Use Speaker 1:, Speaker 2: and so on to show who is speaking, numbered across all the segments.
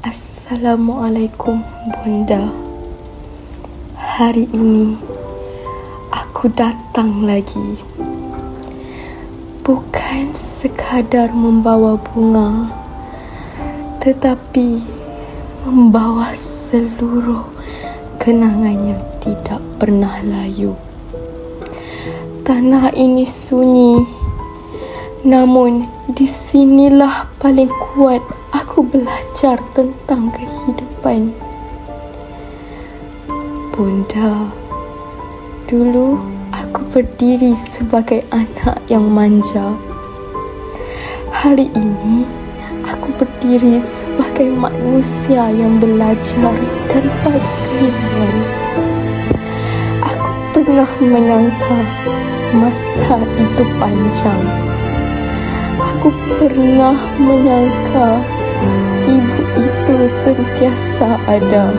Speaker 1: Assalamualaikum Bunda. Hari ini aku datang lagi. Bukan sekadar membawa bunga, tetapi membawa seluruh kenangan yang tidak pernah layu. Tanah ini sunyi, namun di sinilah paling kuat aku belajar tentang kehidupan. Bunda, dulu aku berdiri sebagai anak yang manja. Hari ini aku berdiri sebagai manusia yang belajar daripada kehilangan. Aku pernah menyangka masa itu panjang. Aku pernah menyangka ibu itu sentiasa ada.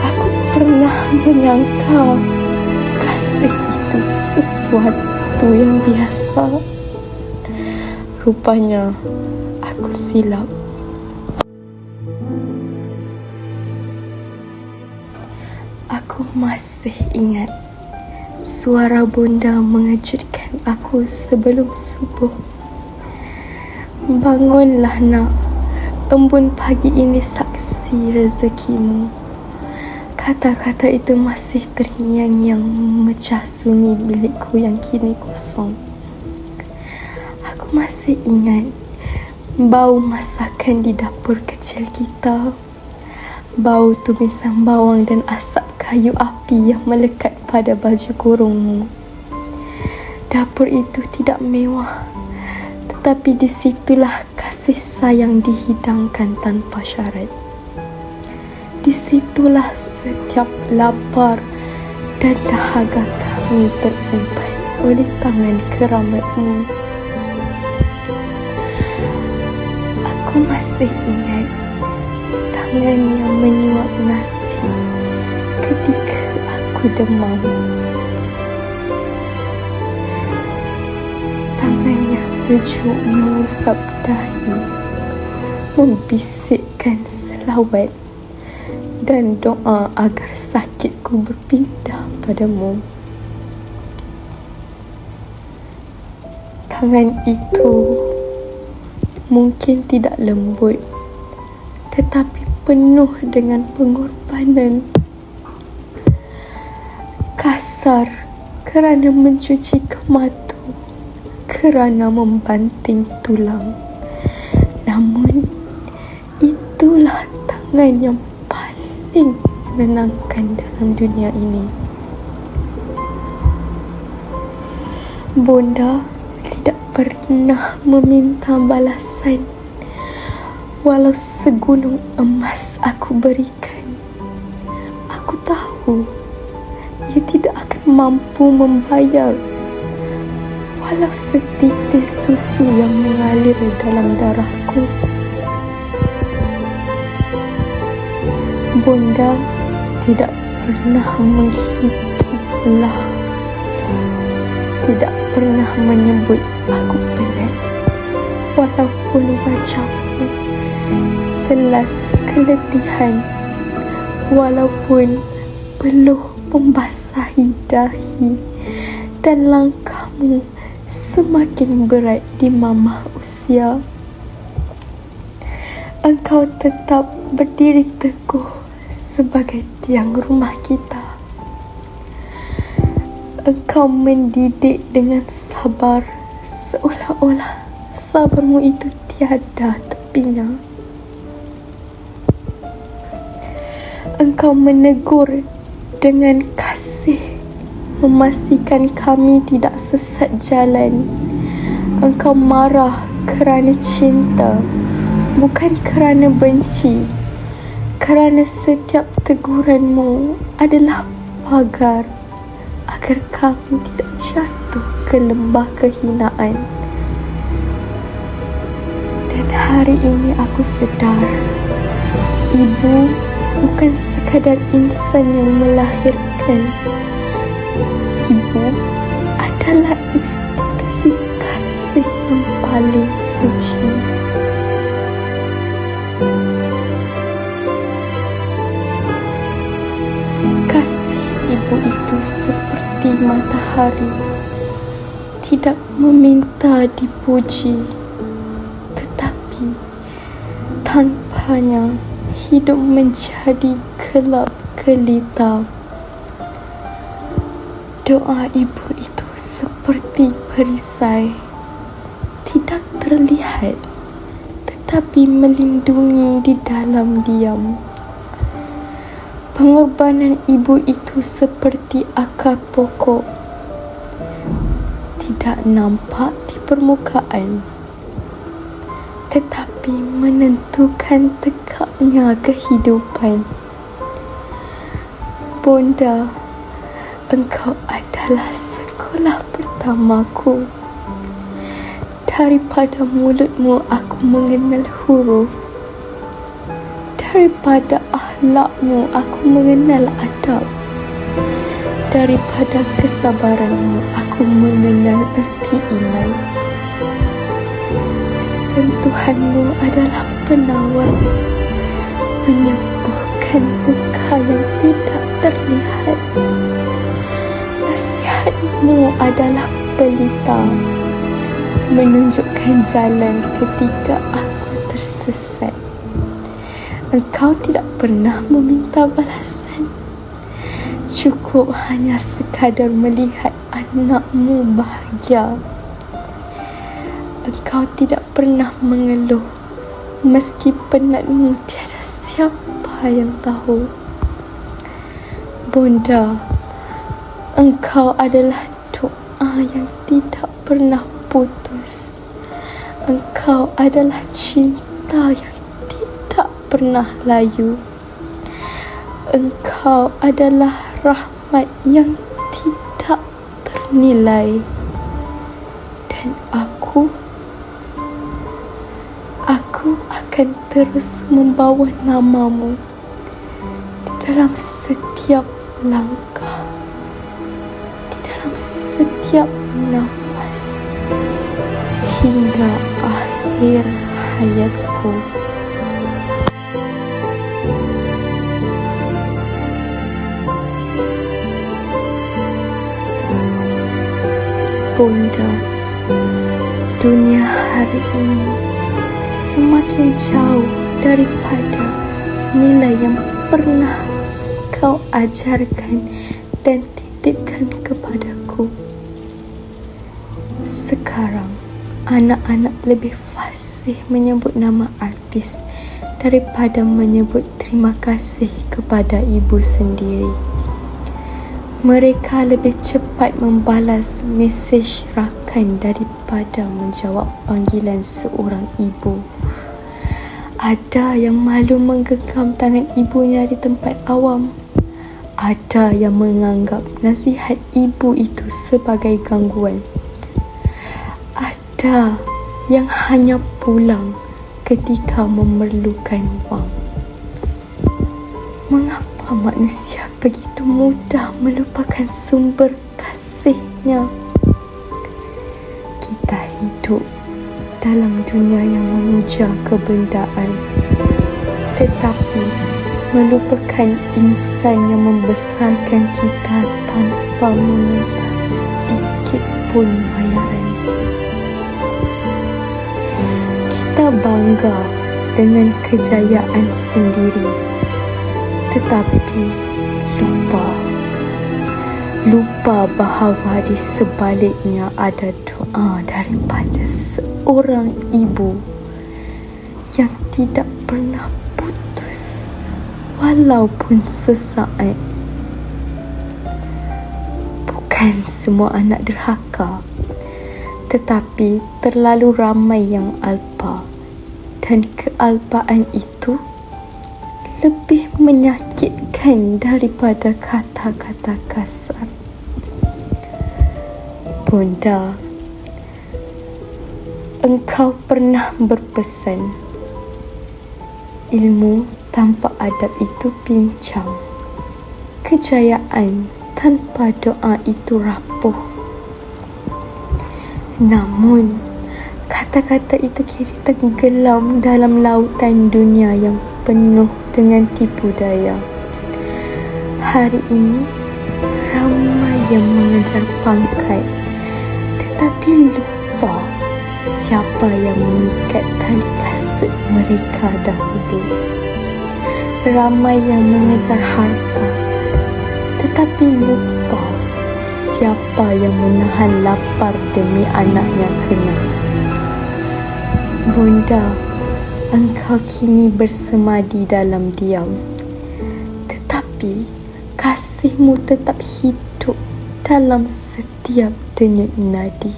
Speaker 1: Aku pernah menyangka kasih itu sesuatu yang biasa. Rupanya aku silap. Aku masih ingat suara Bunda mengejutkan aku sebelum subuh. Bangunlah nak, embun pagi ini saksi rezekimu. Kata-kata itu masih terngiang-ngiang memecah sunyi bilikku yang kini kosong. Aku masih ingat bau masakan di dapur kecil kita, bau tumisan bawang dan asap kayu api yang melekat pada baju kurungmu. Dapur itu tidak mewah, tetapi di situlah kasih sayang dihidangkan tanpa syarat. Di situlah setiap lapar dan dahaga kami terubat oleh tangan keramatmu. Aku masih ingat tangan yang menyuap nasi ketika aku demam. Tangan yang sejuk mengusap dahi, membisikkan selawat dan doa agar sakitku berpindah padamu. Tangan itu mungkin tidak lembut, tetapi penuh dengan pengorbanan. Kasar kerana mencuci kematu, kerana membanting tulang. Namun itulah tangan yang paling menenangkan dalam dunia ini. Bunda tidak pernah meminta balasan, walau segunung emas aku berikan. Aku tahu ia tidak akan mampu membayar walau setitis susu yang mengalir dalam darahku. Bunda tidak pernah menghiduplah, tidak pernah menyebut aku penat, walaupun wajahmu jelas keletihan, walaupun peluh membasahi dahi dan langkahmu semakin berat di mamah usia. Engkau tetap berdiri teguh sebagai tiang rumah kita. Engkau mendidik dengan sabar, seolah-olah sabarmu itu tiada tepinya. Engkau menegur dengan kasih, memastikan kami tidak sesat jalan. Engkau marah kerana cinta, bukan kerana benci. Kerana setiap teguranmu adalah pagar agar kami tidak jatuh ke lembah kehinaan. Dan hari ini aku sedar, ibu bukan sekadar insan yang melahirkan. Ibu adalah institusi kasih yang paling suci. ibu itu seperti matahari, tidak meminta dipuji, tetapi tanpanya hidup menjadi gelap gelita. Doa ibu itu seperti perisai, tidak terlihat tetapi melindungi di dalam diam. Pengorbanan ibu itu seperti akar pokok, tidak nampak di permukaan, tetapi menentukan tegaknya kehidupan. Bonda, engkau adalah sekolah pertamaku. Daripada mulutmu aku mengenal huruf. Daripada akhlakmu aku mengenal adab. Daripada kesabaranmu aku mengenal erti iman. Sentuhanmu adalah penawar, menyembuhkan luka yang tidak terlihat. Nasihatmu adalah pelita, menunjukkan jalan ketika aku tersesat. Engkau tidak pernah meminta balasan, cukup hanya sekadar melihat anakmu bahagia. Engkau tidak pernah mengeluh, meski penatmu tiada siapa yang tahu. Bonda, engkau adalah doa yang tidak pernah putus. Engkau adalah cinta yang tidak pernah layu. Engkau adalah rahmat yang tidak ternilai. Dan aku akan terus membawa namamu di dalam setiap langkah, di dalam setiap nafas, hingga akhir hayatku. Bonda, dunia hari ini semakin jauh daripada nilai yang pernah kau ajarkan dan titipkan kepadaku. Sekarang, anak-anak lebih fasih menyebut nama artis daripada menyebut terima kasih kepada ibu sendiri. Mereka lebih cepat membalas mesej rakan daripada menjawab panggilan seorang ibu. Ada yang malu menggenggam tangan ibunya di tempat awam. Ada yang menganggap nasihat ibu itu sebagai gangguan. Ada yang hanya pulang ketika memerlukan wang. Mengapa manusia begitu mudah melupakan sumber kasihnya? Kita hidup dalam dunia yang memuja kebendaan, tetapi melupakan insan yang membesarkan kita tanpa meminta sedikit pun bayaran. Kita bangga dengan kejayaan sendiri, tetapi lupa bahawa di sebaliknya ada doa daripada seorang ibu yang tidak pernah putus walaupun sesaat. Bukan semua anak derhaka, tetapi terlalu ramai yang alpa, dan kealpaan itu lebih menyakitkan daripada kata-kata kasar. Bonda, engkau pernah berpesan, ilmu tanpa adab itu pincang, kejayaan tanpa doa itu rapuh. Namun, kata-kata itu kini tenggelam dalam lautan dunia yang penuh dengan tipu daya. Hari ini, Ramai yang mengejar pangkat tetapi lupa siapa yang mengikat tali kasut mereka dahulu. Ramai yang mengejar harta tetapi lupa siapa yang menahan lapar demi anaknya kena. Bonda, engkau kini bersemadi dalam diam, tetapi kasihmu tetap hidup dalam setiap denyut nadi.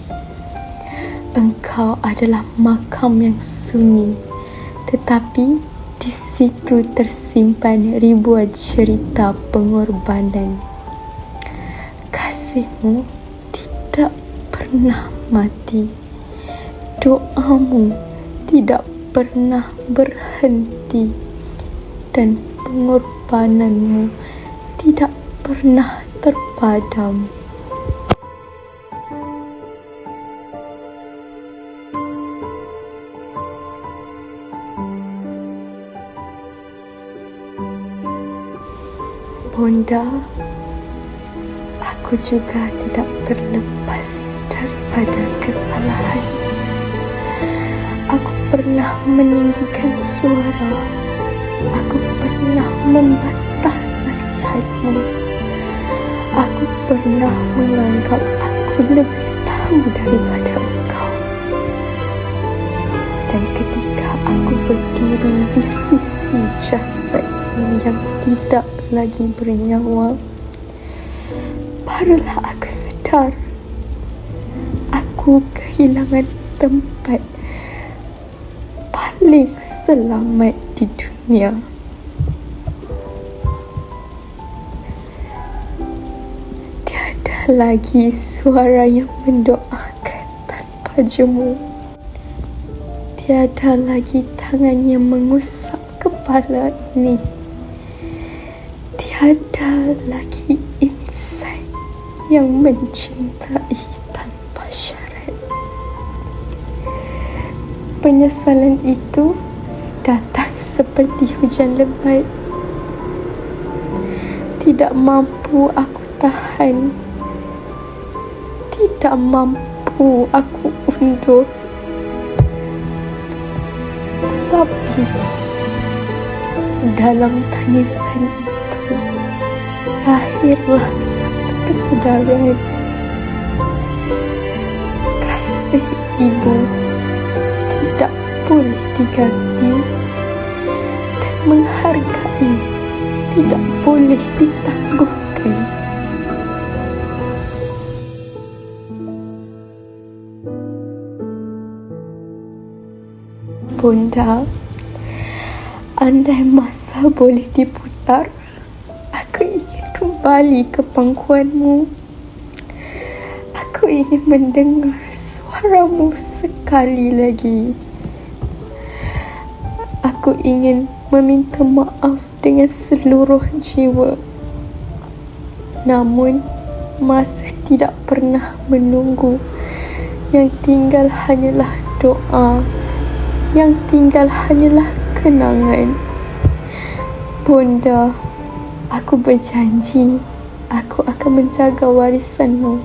Speaker 1: Engkau adalah makam yang sunyi, tetapi di situ tersimpan ribuan cerita pengorbanan. Kasihmu tidak pernah mati. Doamu tidak pernah berhenti. Dan pengorbananmu tidak pernah terpadam. Bonda, aku juga tidak terlepas daripada kesalahan. Aku pernah meninggikan suara. Aku pernah membantah nasihatmu. Aku pernah menganggap aku lebih tahu daripada engkau. Dan ketika aku berdiri di sisi jasad yang tidak lagi bernyawa, barulah aku sedar aku kehilangan tempat paling selamat di dunia. Tiada lagi suara yang mendoakan tanpa jemu. Tiada lagi tangan yang mengusap kepala ini. Tiada lagi insan yang mencintai tanpa syarat. Penyesalan itu datang seperti hujan lebat. Tidak mampu aku tahan. Tidak mampu aku undur. Tetapi dalam tangisan itu lahirlah satu kesedaran. Kasih ibu tidak boleh diganti dan menghargai tidak boleh ditangguhkan. Bonda, andai masa boleh diputar, aku ingin kembali ke pangkuanmu. Aku ingin mendengar suaramu sekali lagi. Aku ingin meminta maaf dengan seluruh jiwa. Namun, masa tidak pernah menunggu. Yang tinggal hanyalah doa. Yang tinggal hanyalah kenangan. Bonda, aku berjanji aku akan menjaga warisanmu.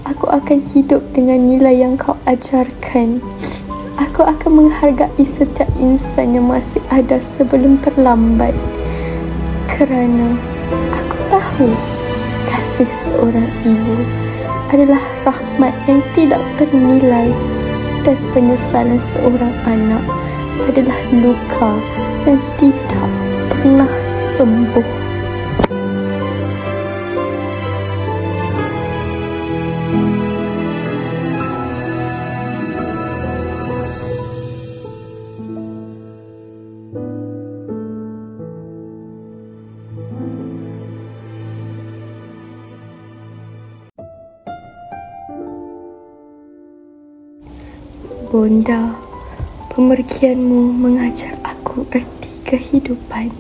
Speaker 1: Aku akan hidup dengan nilai yang kau ajarkan. Aku akan menghargai setiap insan yang masih ada sebelum terlambat. Kerana aku tahu kasih seorang ibu adalah rahmat yang tidak ternilai. Dan penyesalan seorang anak adalah luka yang tidak pernah sembuh. Bonda, pemergianmu mengajar aku erti kehidupan.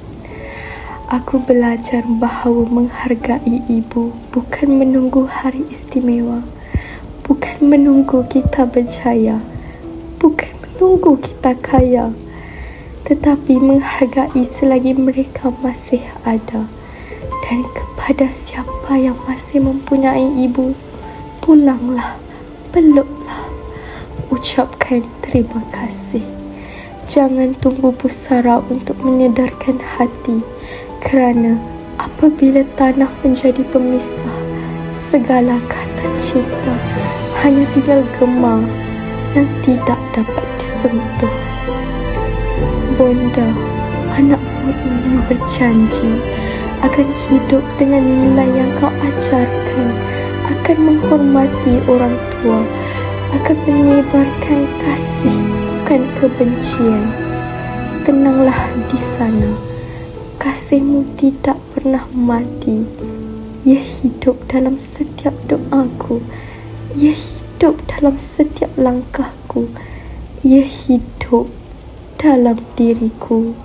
Speaker 1: Aku belajar bahawa menghargai ibu bukan menunggu hari istimewa, bukan menunggu kita berjaya, bukan menunggu kita kaya, tetapi menghargai selagi mereka masih ada Dan kepada siapa yang masih mempunyai ibu, pulanglah, peluklah, ucapkan terima kasih. Jangan tunggu pusara untuk menyedarkan hati, kerana apabila tanah menjadi pemisah, segala kata cinta hanya tinggal gema yang tidak dapat disentuh. Bonda, anakmu ini berjanji akan hidup dengan nilai yang kau ajarkan, akan menghormati orang tua, akan menyebarkan kasih, bukan kebencian. Tenanglah di sana, kasihmu tidak pernah mati. Ia hidup dalam setiap doaku, ia hidup dalam setiap langkahku, ia hidup dalam diriku.